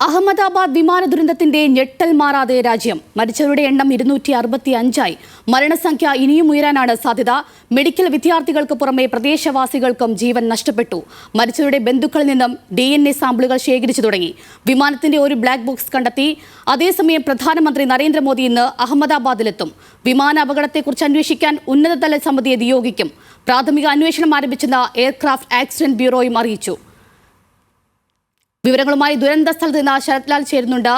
അഹമ്മദാബാദ് വിമാന ദുരന്തത്തിന്റെ ഞെട്ടൽ മാറാതെ രാജ്യം. മരിച്ചവരുടെ എണ്ണം 265ആയി. മരണസംഖ്യ ഇനിയും ഉയരാനാണ് സാധ്യത. മെഡിക്കൽ വിദ്യാർത്ഥികൾക്ക് പുറമെ പ്രദേശവാസികൾക്കും ജീവൻ നഷ്ടപ്പെട്ടു. മരിച്ചവരുടെ ബന്ധുക്കളിൽ നിന്നും DNA സാമ്പിളുകൾ ശേഖരിച്ചു തുടങ്ങി. വിമാനത്തിന്റെ ഒരു ബ്ലാക്ക് ബോക്സ് കണ്ടെത്തി. അതേസമയം പ്രധാനമന്ത്രി നരേന്ദ്രമോദി ഇന്ന് അഹമ്മദാബാദിലെത്തും. വിമാന അപകടത്തെക്കുറിച്ച് അന്വേഷിക്കാൻ ഉന്നതതല സമിതിയെ നിയോഗിക്കും. പ്രാഥമിക അന്വേഷണം ആരംഭിച്ചെന്ന് എയർക്രാഫ്റ്റ് ആക്സിഡന്റ് ബ്യൂറോയും അറിയിച്ചു. വിവരങ്ങളുമായി ദുരന്ത സ്ഥലത്ത് നിന്ന് ശരത് ലാൽ ചേരുന്നുണ്ട്.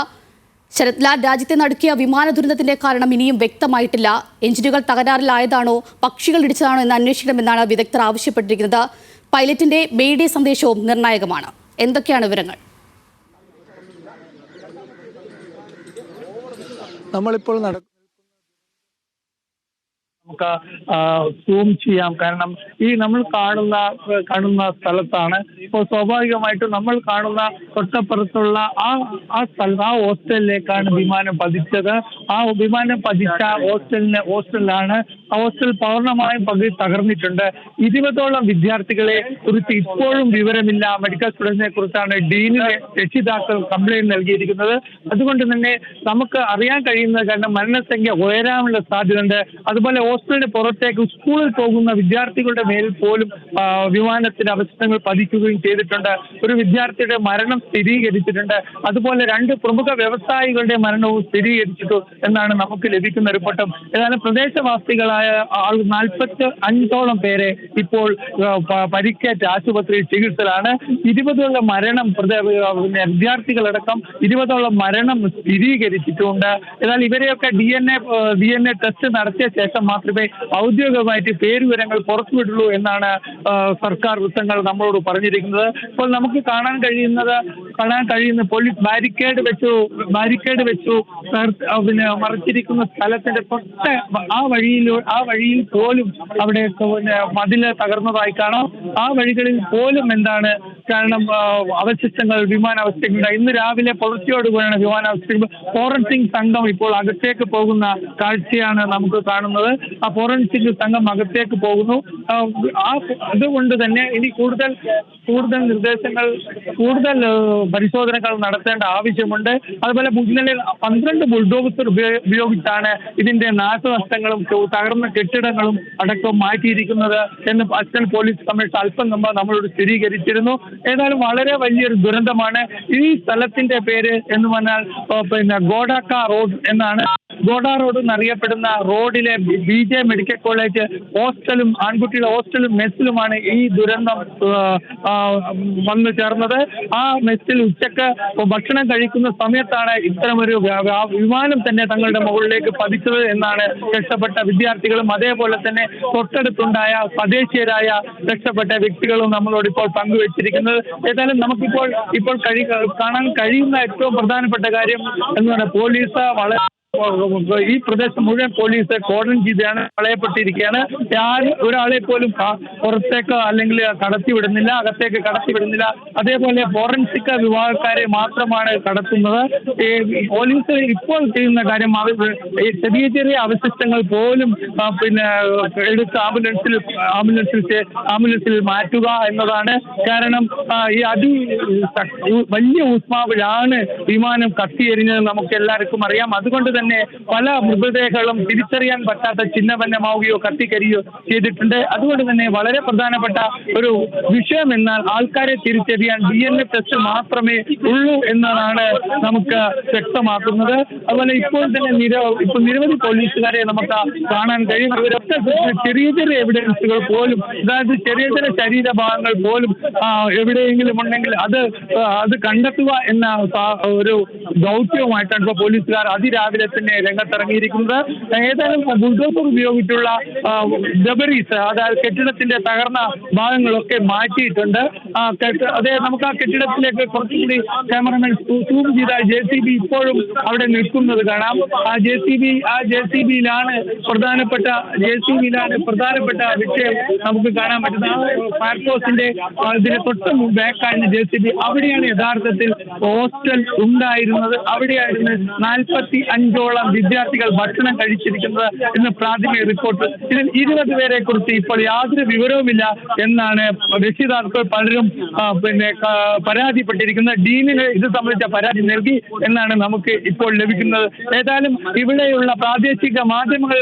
ശരത് ലാൽ, രാജ്യത്തെ നടുക്കിയ വിമാന ദുരന്തത്തിന്റെ കാരണം ഇനിയും വ്യക്തമായിട്ടില്ല. എഞ്ചിനുകൾ തകരാറിലായതാണോ, പക്ഷികൾ ഇടിച്ചതാണോ എന്ന് അന്വേഷിക്കണമെന്നാണ് വിദഗ്ധർ ആവശ്യപ്പെട്ടിരിക്കുന്നത്. പൈലറ്റിന്റെ മെയ്ഡേ സന്ദേശവും നിർണായകമാണ്. എന്തൊക്കെയാണ് വിവരങ്ങൾ? നമ്മളിപ്പോൾ നമുക്ക് സൂം ചെയ്യാം. കാരണം ഈ നമ്മൾ കാണുന്ന സ്ഥലത്താണ് ഇപ്പോൾ സ്വാഭാവികമായിട്ടും നമ്മൾ കാണുന്ന തൊട്ടപ്പുറത്തുള്ള ആ ഹോസ്റ്റലിലേക്കാണ് വിമാനം പതിച്ചത്. ആ വിമാനം പതിച്ച ഹോസ്റ്റലിലാണ്. ആ ഹോസ്റ്റൽ പൂർണ്ണമായും തകർന്നിട്ടുണ്ട്. 20ഓളം വിദ്യാർത്ഥികളെ കുറിച്ച് ഇപ്പോഴും വിവരമില്ല. മെഡിക്കൽ സ്റ്റുഡൻസിനെ കുറിച്ചാണ് ഡീനിലെ രക്ഷിതാക്കൾ കംപ്ലൈന്റ് നൽകിയിരിക്കുന്നത്. അതുകൊണ്ട് തന്നെ നമുക്ക് അറിയാൻ കഴിയുന്നത് കാരണം മരണസംഖ്യ ഉയരാനുള്ള സാധ്യതയുണ്ട്. അതുപോലെ ഹോസ്റ്റലിന് പുറത്തേക്ക് സ്കൂളിൽ പോകുന്ന വിദ്യാർത്ഥികളുടെ മേൽ പോലും വിമാനത്തിന്റെ അവശിഷ്ടങ്ങൾ പതിക്കുകയും ചെയ്തിട്ടുണ്ട്. ഒരു വിദ്യാർത്ഥിയുടെ മരണം സ്ഥിരീകരിച്ചിട്ടുണ്ട്. അതുപോലെ 2 പ്രമുഖ വ്യവസായികളുടെ മരണവും സ്ഥിരീകരിച്ചിട്ടു എന്നാണ് നമുക്ക് ലഭിക്കുന്ന റിപ്പോർട്ടും. ഏതായാലും പ്രദേശവാസികളായ 45ഓളം പേരെ ഇപ്പോൾ പരിക്കേറ്റ ആശുപത്രിയിൽ ചികിത്സയിലാണ്. 20ഓളം മരണം വിദ്യാർത്ഥികളടക്കം 20ഓളം മരണം സ്ഥിരീകരിച്ചിട്ടുണ്ട്. എന്നാൽ ഇവരെയൊക്കെ DNA ടെസ്റ്റ് നടത്തിയ ശേഷം മാത്രമേ ഔദ്യോഗികമായിട്ട് പേരുവിവരങ്ങൾ പുറത്തുവിടുള്ളൂ എന്നാണ് സർക്കാർ വൃത്തങ്ങൾ നമ്മളോട് പറഞ്ഞിരിക്കുന്നത്. ഇപ്പോൾ നമുക്ക് കാണാൻ കഴിയുന്ന പോലീസ് ബാരിക്കേഡ് വെച്ചു മറച്ചിരിക്കുന്ന സ്ഥലത്തിന്റെ തൊട്ട് ആ വഴിയിൽ പോലും അവിടെ മതില് തകർന്നതായി കാണാം. ആ വഴികളിൽ പോലും കാരണം വിമാനാവസ്ഥകൾ ഇന്ന് രാവിലെ പുലർച്ചയോടുകൂടിയാണ് വിമാനാവസ്ഥകൾ. ഫോറൻസിക് സംഘം ഇപ്പോൾ അകത്തേക്ക് പോകുന്ന കാഴ്ചയാണ് നമുക്ക് കാണുന്നത്. ആ ഫോറൻസിക് സംഘം അകത്തേക്ക് പോകുന്നു. അതുകൊണ്ട് തന്നെ ഇനി കൂടുതൽ പരിശോധനകൾ നടത്തേണ്ട ആവശ്യമുണ്ട്. അതുപോലെ ഇന്നലെ 12 ബുൾഡോസർ ഉപയോഗിച്ചാണ് ഇതിന്റെ നാശനഷ്ടങ്ങളും തകർന്ന കെട്ടിടങ്ങളും അടക്കം മാറ്റിയിരിക്കുന്നത് എന്ന് അസിസ്റ്റന്റ് പോലീസ് കമ്മീഷണർ അല്പം മുമ്പ് നമ്മളോട് സ്ഥിരീകരിച്ചിരുന്നു. ഏതായാലും വളരെ വലിയൊരു ദുരന്തമാണ്. ഈ സ്ഥലത്തിന്റെ പേര് എന്ന് പറഞ്ഞാൽ ഗോഡാക്ക റോഡ് എന്നാണ്. ഗോഡ റോഡ് എന്നറിയപ്പെടുന്ന റോഡിലെ BJ മെഡിക്കൽ കോളേജ് ഹോസ്റ്റലും ആൺകുട്ടിയുടെ ഹോസ്റ്റലും മെസ്സിലുമാണ് ഈ ദുരന്തം വന്നു ചേർന്നത്. ആ മെസ്സിൽ ഉച്ചക്ക് ഭക്ഷണം കഴിക്കുന്ന സമയത്താണ് ഇത്തരമൊരു വിമാനം തന്നെ തങ്ങളുടെ മുകളിലേക്ക് പതിച്ചത് എന്നാണ് രക്ഷപ്പെട്ട വിദ്യാർത്ഥികളും അതേപോലെ തന്നെ തൊട്ടടുത്തുണ്ടായ സ്വദേശീയരായ രക്ഷപ്പെട്ട വ്യക്തികളും നമ്മളോട് ഇപ്പോൾ പങ്കുവച്ചിരിക്കുന്നത്. ഏതായാലും നമുക്കിപ്പോൾ കാണാൻ കഴിയുന്ന ഏറ്റവും പ്രധാനപ്പെട്ട കാര്യം എന്നാണ് പോലീസ് ഈ പ്രദേശം മുഴുവൻ പോലീസ് കോർഡൻ ചെയ്താണ് കളയപ്പെട്ടിരിക്കുകയാണ്. ഒരാളെ പോലും പുറത്തേക്ക് അല്ലെങ്കിൽ അകത്തേക്ക് കടത്തിവിടുന്നില്ല. അതേപോലെ ഫോറൻസിക് വിഭാഗക്കാരെ മാത്രമാണ് കടത്തുന്നത്. പോലീസ് ഇപ്പോൾ ചെയ്യുന്ന കാര്യം ചെറിയ അവശിഷ്ടങ്ങൾ പോലും എടുത്ത് ആംബുലൻസിൽ മാറ്റുക എന്നതാണ്. കാരണം ഈ വലിയ ഊഷ്മാവിലാണ് വിമാനം കത്തിയെരിഞ്ഞത് നമുക്ക് എല്ലാവർക്കും അറിയാം. അതുകൊണ്ട് തന്നെ പല മൃതദേഹങ്ങളും തിരിച്ചറിയാൻ പറ്റാത്ത ചിഹ്നവന്നമാവുകയോ കത്തിക്കരിയോ ചെയ്തിട്ടുണ്ട്. അതുകൊണ്ട് തന്നെ വളരെ പ്രധാനപ്പെട്ട ഒരു വിഷയം എന്നാൽ ആൾക്കാരെ തിരിച്ചറിയാൻ DNA ടെസ്റ്റ് മാത്രമേ ഉള്ളൂ എന്നതാണ് നമുക്ക് വ്യക്തമാക്കുന്നത്. അതുപോലെ ഇപ്പോൾ തന്നെ നിരവധി പോലീസുകാരെ നമുക്ക് കാണാൻ കഴിയും. ഇവരൊക്കെ ചെറിയ എവിഡൻസുകൾ പോലും, അതായത് ചെറിയ ശരീരഭാഗങ്ങൾ പോലും എവിടെയെങ്കിലും ഉണ്ടെങ്കിൽ അത് കണ്ടെത്തുക എന്ന ഒരു ദൗത്യവുമായിട്ടാണ് ഇപ്പോൾ പോലീസുകാർ അതിരാവിലെ തന്നെ രംഗത്തിറങ്ങിയിരിക്കുന്നത്. ഏതായാലും ബുൾഡോസർ ഉപയോഗിച്ചുള്ള ഡെബറീസ്, അതായത് കെട്ടിടത്തിന്റെ തകർന്ന ഭാഗങ്ങളൊക്കെ മാറ്റിയിട്ടുണ്ട്. നമുക്ക് ആ കെട്ടിടത്തിലേക്ക് കുറച്ചുകൂടി ക്യാമറമാൻ സൂം ചെയ്ത JCB ഇപ്പോഴും അവിടെ നിൽക്കുന്നത് കാണാം. ആ JCBയിലാണ് പ്രധാനപ്പെട്ട വിഷയം നമുക്ക് കാണാൻ പറ്റുന്നത്. ഫയർഫോഴ്സിന്റെ ഇതിന് തൊട്ട് ബാക്കായിരുന്ന JCB അവിടെയാണ് യഥാർത്ഥത്തിൽ ഹോസ്റ്റൽ ഉണ്ടായിരുന്നത്. അവിടെയായിരുന്നു 45 മണിക്കൂറോളം വിദ്യാർത്ഥികൾ ഭക്ഷണം കഴിച്ചിരിക്കുന്നത് എന്ന് പ്രാഥമിക റിപ്പോർട്ട്. ഇതിൽ 20 പേരെ കുറിച്ച് ഇപ്പോൾ യാതൊരു വിവരവുമില്ല എന്നാണ് രക്ഷിതാക്കൾ പലരും പരാതിപ്പെട്ടിരിക്കുന്നത്. ഡീനിന് ഇത് സംബന്ധിച്ച പരാതി നൽകി എന്നാണ് നമുക്ക് ഇപ്പോൾ ലഭിക്കുന്നത്. ഏതായാലും ഇവിടെയുള്ള പ്രാദേശിക മാധ്യമങ്ങൾ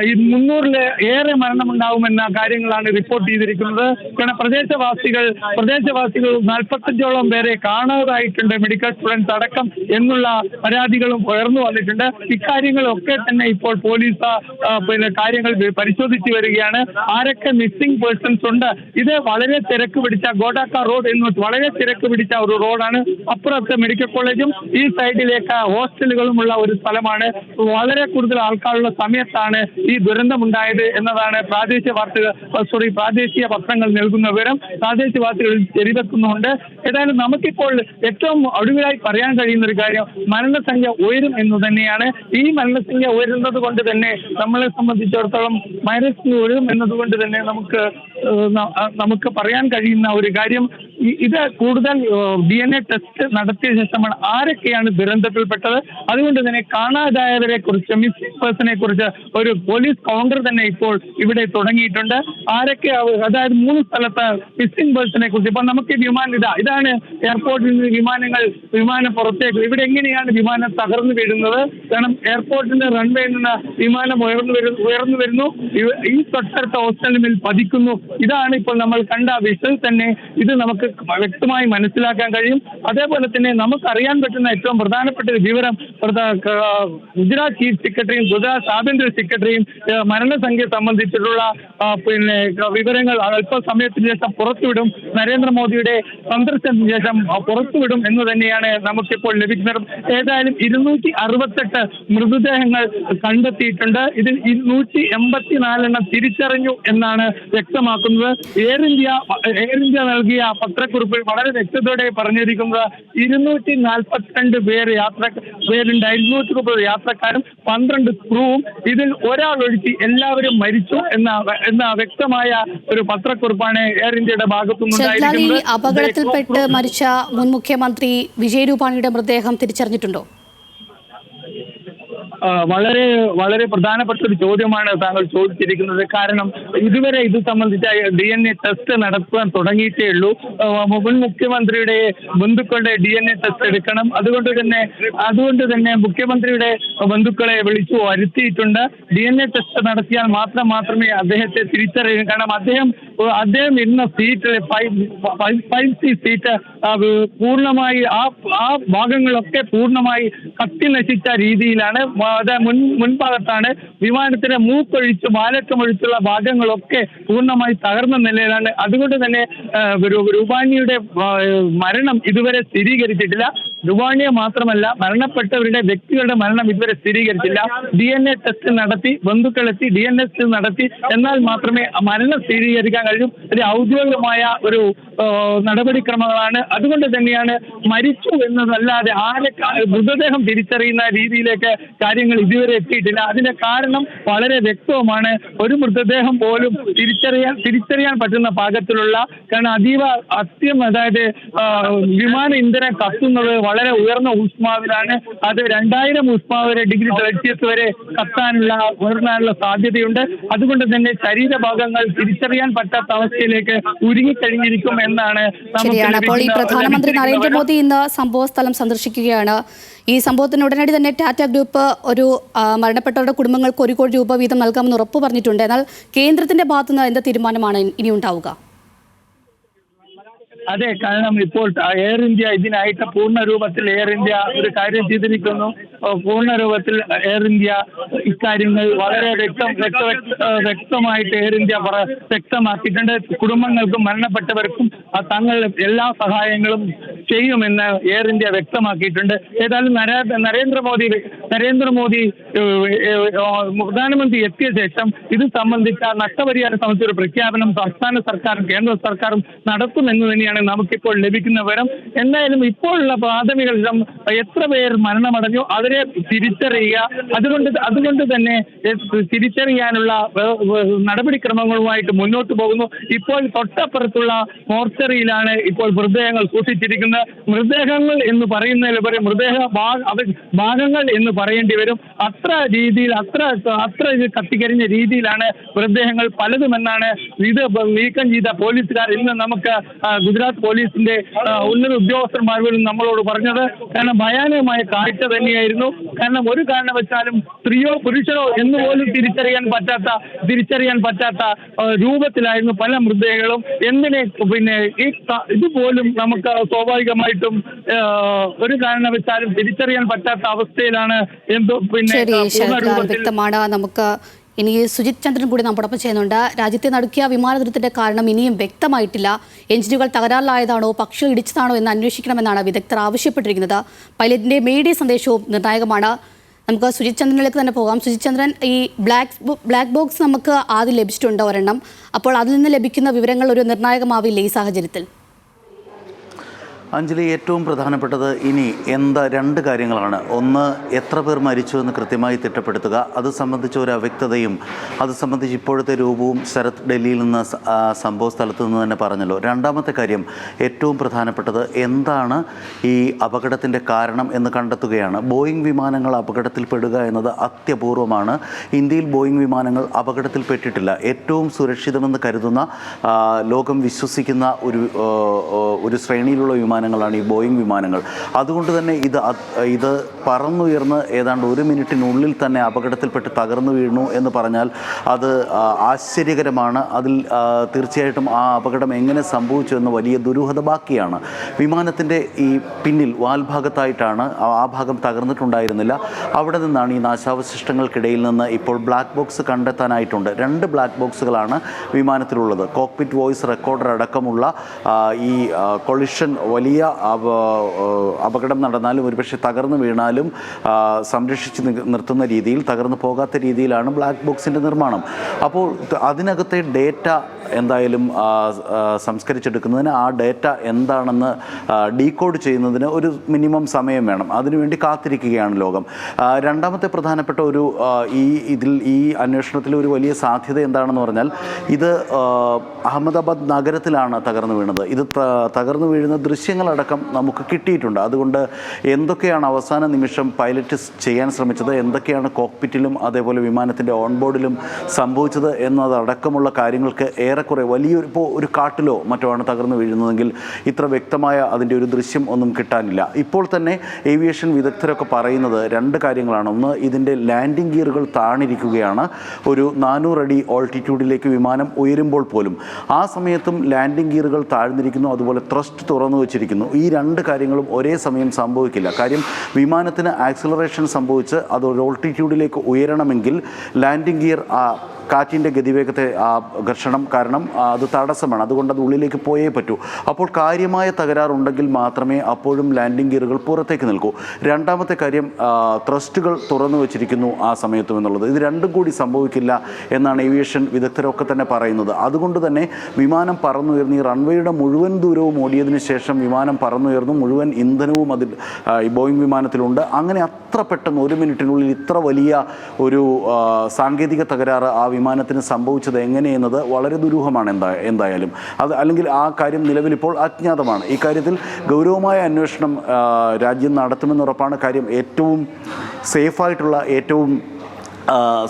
300 ഏറെ മരണമുണ്ടാവുമെന്ന കാര്യങ്ങളാണ് റിപ്പോർട്ട് ചെയ്തിരിക്കുന്നത്. കാരണം പ്രദേശവാസികൾ 45ഓളം പേരെ കാണാതായിട്ടുണ്ട്, മെഡിക്കൽ സ്റ്റുഡൻസ് അടക്കം എന്നുള്ള പരാതികളും ഉയർന്നു വന്നിട്ടുണ്ട്. ഇക്കാര്യങ്ങളൊക്കെ തന്നെ ഇപ്പോൾ പോലീസ് കാര്യങ്ങൾ പരിശോധിച്ചു വരികയാണ്. ആരൊക്കെ മിസ്സിംഗ് പേഴ്സൺസ് ഉണ്ട്? ഇത് വളരെ തിരക്ക് പിടിച്ച ഗോഡാക്ക റോഡ് എന്ന് വളരെ തിരക്ക് പിടിച്ച ഒരു റോഡാണ്. അപ്പുറത്ത് മെഡിക്കൽ കോളേജും ഈ സൈഡിലേക്ക് ഹോസ്റ്റലുകളുമുള്ള ഒരു സ്ഥലമാണ്. വളരെ കൂടുതൽ ആൾക്കാരുള്ള സമയത്താണ് ഈ ദുരന്തമുണ്ടായത് എന്നതാണ് പ്രാദേശിക പത്രങ്ങൾ നൽകുന്ന വിവരം. പ്രാദേശിക വാർത്തകളിൽ ശരിവെക്കുന്നുണ്ട്. ഏതായാലും നമുക്കിപ്പോൾ ഏറ്റവും ഒടുവിലായി പറയാൻ കഴിയുന്ന ഒരു കാര്യം, മരണസംഖ്യ ഉയരും എന്ന് തന്നെയാണ്. ഈ മരണസംഖ്യ ഉയരുന്നത് കൊണ്ട് തന്നെ നമ്മളെ സംബന്ധിച്ചിടത്തോളം മരണസംഖ്യ ഉയരും എന്നതുകൊണ്ട് തന്നെ നമുക്ക് പറയാൻ കഴിയുന്ന ഒരു കാര്യം, ഇത് കൂടുതൽ DNA ടെസ്റ്റ് നടത്തിയ ശേഷമാണ് ആരൊക്കെയാണ് ദുരന്തത്തിൽപ്പെട്ടത്. അതുകൊണ്ട് തന്നെ കാണാതായവരെ കുറിച്ച്, മിസ്സിംഗ് പേഴ്സണെ കുറിച്ച് ഒരു പോലീസ് കൗണ്ടർ തന്നെ ഇപ്പോൾ ഇവിടെ തുടങ്ങിയിട്ടുണ്ട്. ആരൊക്കെ, അതായത് 3 സ്ഥലത്ത് മിസ്സിംഗ് പേഴ്സണെ കുറിച്ച്. ഇപ്പൊ നമുക്ക് ഇതാണ് എയർപോർട്ടിൽ നിന്ന് വിമാനം പുറത്തേക്ക്. ഇവിടെ എങ്ങനെയാണ് വിമാനം തകർന്നു വീഴുന്നത്? കാരണം എയർപോർട്ടിന്റെ റൺവേയിൽ നിന്ന് വിമാനം ഉയർന്നു വരുന്നു, ഈ തൊട്ടടുത്ത ഹോസ്റ്റലിൽ പതിക്കുന്നു. ഇതാണ് ഇപ്പോൾ നമ്മൾ കണ്ട വിഷ്വൽ തന്നെ. ഇത് നമുക്ക് വ്യക്തമായി മനസ്സിലാക്കാൻ കഴിയും. അതേപോലെ തന്നെ നമുക്കറിയാൻ പറ്റുന്ന ഏറ്റവും പ്രധാനപ്പെട്ട ഒരു വിവരം, ഗുജറാത്ത് ചീഫ് സെക്രട്ടറിയും ഗുജറാത്ത് ആഭ്യന്തര സെക്രട്ടറിയും മരണസംഖ്യ സംബന്ധിച്ചിട്ടുള്ള വിവരങ്ങൾ അല്പസമയത്തിന് ശേഷം പുറത്തുവിടും. നരേന്ദ്രമോദിയുടെ സന്ദർശനത്തിന് ശേഷം പുറത്തുവിടും എന്ന് തന്നെയാണ് നമുക്കിപ്പോൾ ലഭിക്കുന്നത്. ഏതായാലും 268 മൃതദേഹങ്ങൾ കണ്ടെത്തിയിട്ടുണ്ട്. ഇതിൽ 184 തിരിച്ചറിഞ്ഞു എന്നാണ് വ്യക്തമാക്കുന്നത്. എയർ ഇന്ത്യ നൽകിയ പത്രക്കുറിപ്പിൽ വളരെ വ്യക്തതയോടെ പറഞ്ഞിരിക്കുന്നത് 242 പേരുണ്ട്, 230 യാത്രക്കാരും 12 ക്രൂവും. ഇതിൽ ഒരാൾ ഒഴിച്ച് എല്ലാവരും മരിച്ചു എന്ന വ്യക്തമായ ഒരു പത്രക്കുറിപ്പാണ് എയർ ഇന്ത്യയുടെ ഭാഗത്തുനിന്നുണ്ടായിരിക്കുന്നത്. അപകടത്തിൽപ്പെട്ട് മരിച്ച മുൻ മുഖ്യമന്ത്രി വിജയ് രൂപാണിയുടെ മൃതദേഹം തിരിച്ചറിഞ്ഞിട്ടുണ്ടോ? വളരെ വളരെ പ്രധാനപ്പെട്ട ഒരു ചോദ്യമാണ് താങ്കൾ ചോദിച്ചിരിക്കുന്നത്. കാരണം ഇതുവരെ ഇത് സംബന്ധിച്ച DNA ടെസ്റ്റ് നടത്താൻ തുടങ്ങിയിട്ടേ ഉള്ളൂ. മുൻ മുഖ്യമന്ത്രിയുടെ ബന്ധുക്കളുടെ DNA ടെസ്റ്റ് എടുക്കണം. അതുകൊണ്ട് തന്നെ മുഖ്യമന്ത്രിയുടെ ബന്ധുക്കളെ വിളിച്ചു വരുത്തിയിട്ടുണ്ട്. DNA ടെസ്റ്റ് നടത്തിയാൽ മാത്രമേ അദ്ദേഹത്തെ തിരിച്ചറിയൂ. കാരണം അദ്ദേഹം ഇരുന്ന സീറ്റിൽ 5C സീറ്റ് പൂർണ്ണമായി ആ ഭാഗങ്ങളൊക്കെ പൂർണ്ണമായി കത്തി നശിച്ച രീതിയിലാണ്. മുൻഭാഗത്താണ് വിമാനത്തിന്റെ മൂക്കൊഴിച്ച് വാലറ്റമൊഴിച്ചുള്ള ഭാഗങ്ങളൊക്കെ പൂർണ്ണമായി തകർന്ന നിലയിലാണ്. അതുകൊണ്ട് തന്നെ രൂപാണിയുടെ മരണം ഇതുവരെ സ്ഥിരീകരിച്ചിട്ടില്ല. രൂപാണിയെ മാത്രമല്ല, മരണപ്പെട്ടവരുടെ വ്യക്തികളുടെ മരണം ഇതുവരെ സ്ഥിരീകരിച്ചില്ല. DNA ടെസ്റ്റ് നടത്തി, ബന്ധുക്കളെത്തി DNA ടെസ്റ്റ് നടത്തി, എന്നാൽ മാത്രമേ മരണം സ്ഥിരീകരിക്കാൻ കഴിയൂ. ഒരു ഔദ്യോഗികമായ ഒരു നടപടിക്രമങ്ങളാണ്. അതുകൊണ്ട് തന്നെയാണ് മരിച്ചു എന്നതല്ലാതെ മൃതദേഹം തിരിച്ചറിയുന്ന രീതിയിലേക്ക് കാര്യങ്ങൾ ഇതുവരെ എത്തിയിട്ടില്ല. അതിന്റെ കാരണം വളരെ വ്യക്തവുമാണ്. ഒരു മൃതദേഹം പോലും തിരിച്ചറിയാൻ പറ്റുന്ന പാകത്തിലുള്ള, കാരണം അതായത് വിമാന ഇന്ധനം കത്തുന്നത് വളരെ ഉയർന്ന ഊഷ്മാവിലാണ്. അത് 2000 ഡിഗ്രി സെൽഷ്യസ് വരെ ഉയർന്നാനുള്ള സാധ്യതയുണ്ട്. അതുകൊണ്ട് തന്നെ ശരീരഭാഗങ്ങൾ തിരിച്ചറിയാൻ പറ്റാത്ത അവസ്ഥയിലേക്ക് ഉരുങ്ങിക്കഴിഞ്ഞിരിക്കും എന്നാണ്. ശരിയാണ്. അപ്പോൾ ഈ പ്രധാനമന്ത്രി നരേന്ദ്രമോദി ഇന്ന് സംഭവ സ്ഥലം സന്ദർശിക്കുകയാണ്. ഈ സംഭവത്തിന് ഉടനടി തന്നെ ടാറ്റ ഗ്രൂപ്പ് മരണപ്പെട്ടവരുടെ കുടുംബങ്ങൾക്ക് 1 കോടി രൂപ വീതം നൽകാമെന്ന് ഉറപ്പ് പറഞ്ഞിട്ടുണ്ട്. എന്നാൽ കേന്ദ്രത്തിന്റെ ഭാഗത്തുനിന്ന് എന്ത് തീരുമാനമാണ് ഇനി ഉണ്ടാവുക? അതെ, കാരണം ഇപ്പോൾ എയർ ഇന്ത്യ ഇതിനായിട്ട് പൂർണ്ണ രൂപത്തിൽ ഒരു കാര്യം ചെയ്തിരിക്കുന്നു. പൂർണ്ണ രൂപത്തിൽ എയർ ഇന്ത്യ ഇക്കാര്യങ്ങൾ വളരെ വ്യക്തമായിട്ട് എയർ ഇന്ത്യ വ്യക്തമാക്കിയിട്ടുണ്ട്. കുടുംബങ്ങൾക്കും മരണപ്പെട്ടവർക്കും തങ്ങൾ എല്ലാ സഹായങ്ങളും ചെയ്യുമെന്ന് എയർ ഇന്ത്യ വ്യക്തമാക്കിയിട്ടുണ്ട്. ഏതായാലും നരേന്ദ്രമോദി പ്രധാനമന്ത്രി എത്തിയ ശേഷം ഇത് സംബന്ധിച്ച നഷ്ടപരിഹാരം സംബന്ധിച്ച ഒരു പ്രഖ്യാപനം സംസ്ഥാന സർക്കാരും കേന്ദ്ര സർക്കാരും നടത്തുമെന്ന് തന്നെയാണ് നമുക്കിപ്പോൾ ലഭിക്കുന്ന വിവരം. എന്തായാലും ഇപ്പോഴുള്ള പ്രാഥമിക എത്ര പേർ മരണമടഞ്ഞു അതിനെ തിരിച്ചറിയുക, അതുകൊണ്ട് തന്നെ തിരിച്ചറിയാനുള്ള നടപടിക്രമങ്ങളുമായിട്ട് മുന്നോട്ട് പോകുന്നു. ഇപ്പോൾ തൊട്ടപ്പുറത്തുള്ള മോർച്ചറിയിലാണ് ഇപ്പോൾ മൃതദേഹങ്ങൾ സൂക്ഷിച്ചിരിക്കുന്നത്. മൃതദേഹങ്ങൾ എന്ന് പറയുന്നതിലുപരി ഭാഗങ്ങൾ എന്ന് പറയേണ്ടി വരും. അത്ര രീതിയിൽ അത്ര ഇത് കത്തിക്കരിഞ്ഞ രീതിയിലാണ് മൃതദേഹങ്ങൾ പലതുമെന്നാണ് ഇത് നീക്കം ചെയ്ത പോലീസുകാർ ഇന്ന് നമുക്ക് ഗുജറാത്ത് പോലീസിന്റെ ഉന്നത ഉദ്യോഗസ്ഥന്മാർ പോലും നമ്മളോട് പറഞ്ഞത്. കാരണം ഭയാനകമായ കാഴ്ച തന്നെയായിരുന്നു. കാരണം ഒരു കാരണവശാലും സ്ത്രീയോ പുരുഷനോ എന്ന് പോലും തിരിച്ചറിയാൻ പറ്റാത്ത രൂപത്തിലായിരുന്നു പല മൃതദേഹങ്ങളും. എന്തിനെ പിന്നെ ഇതുപോലും നമുക്ക് സ്വാഭാവികമായിട്ടും ഒരു കാരണവശാലും തിരിച്ചറിയാൻ പറ്റാത്ത അവസ്ഥയിലാണ്. എന്തോ പിന്നെ വ്യക്തമാണ്. നമുക്ക് ഇനി സുജിത് ചന്ദ്രൻ കൂടി നമ്മോടൊപ്പം ചെയ്യുന്നുണ്ട്. രാജ്യത്തെ നടുക്കിയ വിമാന ദുരന്തത്തിന്റെ കാരണം ഇനിയും വ്യക്തമായിട്ടില്ല. എഞ്ചിനുകൾ തകരാറിലായതാണോ പക്ഷികൾ ഇടിച്ചതാണോ എന്ന് അന്വേഷിക്കണമെന്നാണ് വിദഗ്ധർ ആവശ്യപ്പെട്ടിരിക്കുന്നത്. പൈലറ്റിന്റെ മേഡി സന്ദേശവും നിർണായകമാണ്. നമുക്ക് സുജിത് ചന്ദ്രനിലേക്ക് തന്നെ പോകാം. സുജിത് ചന്ദ്രൻ, ഈ ബ്ലാക്ക് ബോക്സ് നമുക്ക് ആദ്യം ലഭിച്ചിട്ടുണ്ട് ഒരെണ്ണം. അപ്പോൾ അതിൽ നിന്ന് ലഭിക്കുന്ന വിവരങ്ങൾ ഒരു നിർണായകമാവില്ലേ ഈ സാഹചര്യത്തിൽ? അഞ്ജലി, ഏറ്റവും പ്രധാനപ്പെട്ടത് ഇനി രണ്ട് കാര്യങ്ങളാണ്. ഒന്ന്, എത്ര പേർ മരിച്ചു എന്ന് കൃത്യമായി തിട്ടപ്പെടുത്തുക. അത് സംബന്ധിച്ച ഒരു അവ്യക്തതയും അത് സംബന്ധിച്ച് ഇപ്പോഴത്തെ രൂപവും ശരത് ഡൽഹിയിൽ നിന്ന് സംഭവ സ്ഥലത്ത് നിന്ന് തന്നെ പറഞ്ഞല്ലോ. രണ്ടാമത്തെ കാര്യം, ഏറ്റവും പ്രധാനപ്പെട്ടത് എന്താണ് ഈ അപകടത്തിൻ്റെ കാരണം എന്ന് കണ്ടെത്തുകയാണ്. ബോയിങ് വിമാനങ്ങൾ അപകടത്തിൽപ്പെടുക എന്നത് അത്യപൂർവമാണ്. ഇന്ത്യയിൽ ബോയിങ് വിമാനങ്ങൾ അപകടത്തിൽപ്പെട്ടിട്ടില്ല. ഏറ്റവും സുരക്ഷിതമെന്ന് കരുതുന്ന ലോകം വിശ്വസിക്കുന്ന ഒരു ശ്രേണിയിലുള്ള വിമാനങ്ങളാണ് ഈ ബോയിങ് വിമാനങ്ങൾ. അതുകൊണ്ട് തന്നെ ഇത് പറന്നുയർന്ന് ഏതാണ്ട് 1 മിനിറ്റിനുള്ളിൽ തന്നെ അപകടത്തിൽപ്പെട്ട് തകർന്നു വീണു എന്ന് പറഞ്ഞാൽ അത് ആശ്ചര്യകരമാണ്. അതിൽ തീർച്ചയായിട്ടും ആ അപകടം എങ്ങനെ സംഭവിച്ചു എന്ന് വലിയ ദുരൂഹത ബാക്കിയാണ്. വിമാനത്തിൻ്റെ ഈ പിന്നിൽ വാൽഭാഗത്തായിട്ടാണ്, ആ ഭാഗം തകർന്നിട്ടുണ്ടായിരുന്നില്ല. അവിടെ നിന്നാണ് ഈ നാശാവശിഷ്ടങ്ങൾക്കിടയിൽ നിന്ന് ഇപ്പോൾ ബ്ലാക്ക് ബോക്സ് കണ്ടെത്താനായിട്ടുണ്ട്. 2 ബ്ലാക്ക് ബോക്സുകളാണ് വിമാനത്തിലുള്ളത്. കോക്പിറ്റ് വോയിസ് റെക്കോർഡർ അടക്കമുള്ള ഈ കൊളിഷൻ വലിയ അപകടം നടന്നാലും ഒരുപക്ഷെ തകർന്നു വീണാലും സംരക്ഷിച്ച് നിർത്തുന്ന രീതിയിൽ, തകർന്നു പോകാത്ത രീതിയിലാണ് ബ്ലാക്ക് ബോക്സിൻ്റെ നിർമ്മാണം. അപ്പോൾ അതിനകത്തെ ഡേറ്റ എന്തായാലും സംസ്കരിച്ചെടുക്കുന്നതിന്, ആ ഡേറ്റ എന്താണെന്ന് ഡീകോഡ് ചെയ്യുന്നതിന് ഒരു മിനിമം സമയം വേണം. അതിനുവേണ്ടി കാത്തിരിക്കുകയാണ് ലോകം. രണ്ടാമത്തെ പ്രധാനപ്പെട്ട ഈ അന്വേഷണത്തിലെ ഒരു വലിയ സാധ്യത എന്താണെന്ന് പറഞ്ഞാൽ, ഇത് അഹമ്മദാബാദ് നഗരത്തിലാണ് തകർന്നു വീണത്. ഇത് തകർന്നു വീഴുന്ന ദൃശ്യങ്ങളടക്കം നമുക്ക് കിട്ടിയിട്ടുണ്ട്. അതുകൊണ്ട് എന്തൊക്കെയാണ് അവസാന നിമിഷം പൈലറ്റ് ചെയ്യാൻ ശ്രമിച്ചത്, എന്തൊക്കെയാണ് കോക്പിറ്റിലും അതേപോലെ വിമാനത്തിൻ്റെ ഓൺബോർഡിലും സംഭവിച്ചത് എന്നതടക്കമുള്ള കാര്യങ്ങൾക്ക് ഏറെക്കുറെ ഇപ്പോൾ ഒരു കാട്ടിലോ മറ്റോ ആണ് തകർന്നു വീഴുന്നതെങ്കിൽ ഇത്ര വ്യക്തമായ അതിൻ്റെ ഒരു ദൃശ്യം ഒന്നും കിട്ടാനില്ല. ഇപ്പോൾ തന്നെ ഏവിയേഷൻ വിദഗ്ധരൊക്കെ പറയുന്നത് 2 കാര്യങ്ങളാണ്. ഒന്ന്, ഇതിൻ്റെ ലാൻഡിംഗ് ഗിയറുകൾ താണിരിക്കുകയാണ്. ഒരു 400 അടി ഓൾട്ടിറ്റ്യൂഡിലേക്ക് വിമാനം ഉയരുമ്പോൾ പോലും ആ സമയത്തും ലാൻഡിംഗ് ഗിയറുകൾ താഴ്ന്നിരിക്കുന്നു. അതുപോലെ ത്രസ്റ്റ് തുറന്നു വച്ചിരിക്കുന്നു. ഈ 2 കാര്യങ്ങളും ഒരേ സമയം സംഭവിക്കില്ല. കാര്യം വിമാനത്തിന് ആക്സിലറേഷൻ സംഭവിച്ച് അത് ഒരു ഓൾട്ടിറ്റ്യൂഡിലേക്ക് ഉയരണമെങ്കിൽ ലാൻഡിംഗ് ഗിയർ കാറ്റിൻ്റെ ഗതിവേഗത്തെ ഘർഷണം കാരണം അത് തടസ്സമാണ്. അതുകൊണ്ട് അത് ഉള്ളിലേക്ക് പോയേ പറ്റൂ. അപ്പോൾ കാര്യമായ തകരാറുണ്ടെങ്കിൽ മാത്രമേ അപ്പോഴും ലാൻഡിംഗ് ഗിയറുകൾ പുറത്തേക്ക് നിൽക്കൂ. രണ്ടാമത്തെ കാര്യം, ത്രസ്റ്റുകൾ തുറന്നു വച്ചിരിക്കുന്നു ആ സമയത്തും എന്നുള്ളത്. ഇത് 2 കൂടി സംഭവിക്കില്ല എന്നാണ് ഏവിയേഷൻ വിദഗ്ധരൊക്കെ തന്നെ പറയുന്നത്. അതുകൊണ്ട് തന്നെ വിമാനം പറന്നുയർന്ന് ഈ റൺവേയുടെ മുഴുവൻ ദൂരവും ഓടിയതിനു ശേഷം വിമാനം പറന്നുയർന്നു, മുഴുവൻ ഇന്ധനവും അതിൽ ഈ ബോയിങ് വിമാനത്തിലുണ്ട്. അങ്ങനെ അത്ര പെട്ടെന്ന് 1 മിനിറ്റിനുള്ളിൽ ഇത്ര വലിയ ഒരു സാങ്കേതിക തകരാറ് ആ വിമാനത്തിന് സംഭവിച്ചത് എങ്ങനെയെന്നത് വളരെ ദുരൂഹമാണ്. എന്തായാലും അത് അല്ലെങ്കിൽ ആ കാര്യം നിലവിലിപ്പോൾ അജ്ഞാതമാണ്. ഈ കാര്യത്തിൽ ഗൗരവമായ അന്വേഷണം രാജ്യം നടത്തുമെന്നുറപ്പാണ്. കാര്യം ഏറ്റവും സേഫായിട്ടുള്ള, ഏറ്റവും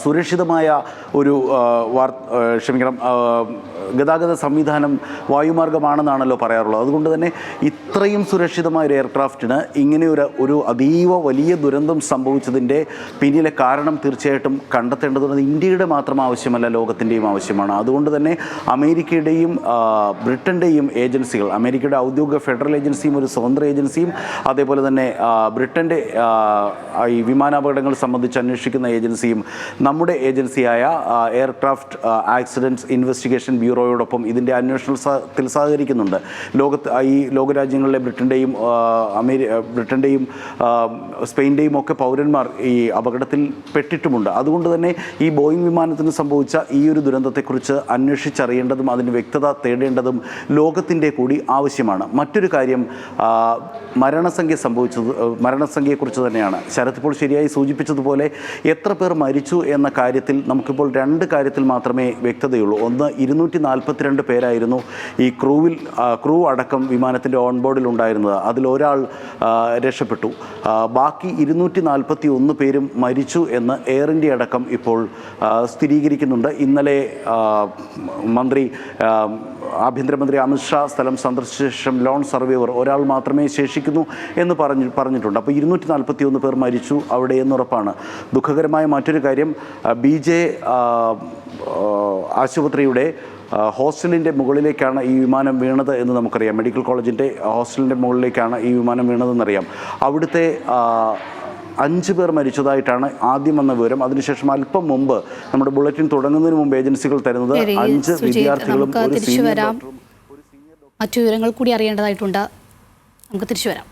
സുരക്ഷിതമായ ഒരു ഗതാഗത സംവിധാനം വായുമാർഗമാണെന്നാണല്ലോ പറയാറുള്ളത്. അതുകൊണ്ട് തന്നെ ഇത്രയും സുരക്ഷിതമായ ഒരു എയർക്രാഫ്റ്റിന് ഇങ്ങനെ ഒരു അതീവ വലിയ ദുരന്തം സംഭവിച്ചതിൻ്റെ പിന്നിലെ കാരണം തീർച്ചയായിട്ടും കണ്ടെത്തേണ്ടതുണ്ട്. ഇന്ത്യയുടെ മാത്രം ആവശ്യമല്ല, ലോകത്തിൻ്റെയും ആവശ്യമാണ്. അതുകൊണ്ട് തന്നെ അമേരിക്കയുടെയും ബ്രിട്ടൻ്റെയും ഏജൻസികൾ, അമേരിക്കയുടെ ഔദ്യോഗിക ഫെഡറൽ ഏജൻസിയും ഒരു സ്വതന്ത്ര ഏജൻസിയും അതേപോലെ തന്നെ ബ്രിട്ടൻ്റെ ഈ വിമാനാപകടങ്ങൾ സംബന്ധിച്ച് അന്വേഷിക്കുന്ന ഏജൻസിയും നമ്മുടെ ഏജൻസിയായ എയർക്രാഫ്റ്റ് ആക്സിഡൻറ്റ്സ് ഇൻവെസ്റ്റിഗേഷൻ ബ്യൂറോയോടൊപ്പം ഇതിൻ്റെ അന്വേഷണത്തിൽ സഹകരിക്കുന്നുണ്ട്. ഈ ലോകരാജ്യങ്ങളിലെ ബ്രിട്ടൻ്റെയും സ്പെയിൻ്റെയും ഒക്കെ പൗരന്മാർ ഈ അപകടത്തിൽ പെട്ടിട്ടുമുണ്ട്. അതുകൊണ്ട് തന്നെ ഈ ബോയിങ് വിമാനത്തിന് സംഭവിച്ച ഈ ഒരു ദുരന്തത്തെക്കുറിച്ച് അന്വേഷിച്ചറിയേണ്ടതും അതിന് വ്യക്തത തേടേണ്ടതും ലോകത്തിൻ്റെ കൂടി ആവശ്യമാണ്. മറ്റൊരു കാര്യം, മരണസംഖ്യയെക്കുറിച്ച് തന്നെയാണ്. ശരത് ഇപ്പോൾ ശരിയായി സൂചിപ്പിച്ചതുപോലെ എത്ര പേർ മരിച്ചു എന്ന കാര്യത്തിൽ നമുക്കിപ്പോൾ രണ്ട് കാര്യത്തിൽ മാത്രമേ വ്യക്തതയുള്ളൂ. ഒന്ന്, 242 പേരായിരുന്നു ഈ ക്രൂ അടക്കം വിമാനത്തിൻ്റെ ഓൺബോർഡിൽ ഉണ്ടായിരുന്നത്. അതിലൊരാൾ രക്ഷപ്പെട്ടു. ബാക്കി 241 പേരും മരിച്ചു എന്ന് എയർ ഇന്ത്യ അടക്കം ഇപ്പോൾ സ്ഥിരീകരിക്കുന്നുണ്ട്. ഇന്നലെ ആഭ്യന്തരമന്ത്രി അമിത്ഷാ സ്ഥലം സന്ദർശിച്ച ശേഷം ലോൺ സർവൈവർ ഒരാൾ മാത്രമേ ശേഷിക്കുന്നു എന്ന് പറഞ്ഞിട്ടുണ്ട്. അപ്പോൾ 241 പേർ മരിച്ചു അവിടെ എന്നുറപ്പാണ്. ദുഃഖകരമായ മറ്റൊരു കാര്യം, BJ ആശുപത്രിയുടെ ഹോസ്റ്റലിൻ്റെ മുകളിലേക്കാണ് ഈ വിമാനം വീണത് എന്ന് നമുക്കറിയാം. മെഡിക്കൽ കോളേജിൻ്റെ ഹോസ്റ്റലിൻ്റെ മുകളിലേക്കാണ് ഈ വിമാനം വീണതെന്നറിയാം. അവിടുത്തെ 5 പേർ മരിച്ചതായിട്ടാണ് ആദ്യം വന്ന വിവരം. അതിനുശേഷം അല്പം മുമ്പ് നമ്മുടെ ബുള്ളറ്റിൻ തുടങ്ങുന്നതിന് മുമ്പ് ഏജൻസികൾ തരുന്നത് 5 വിദ്യാർത്ഥികളും ഒരു സീനിയർ ഡോക്ടറും. മറ്റു വിവരങ്ങൾ കൂടി അറിയേണ്ടതായിട്ടുണ്ട്. നമുക്ക് തിരിച്ചു വരാം.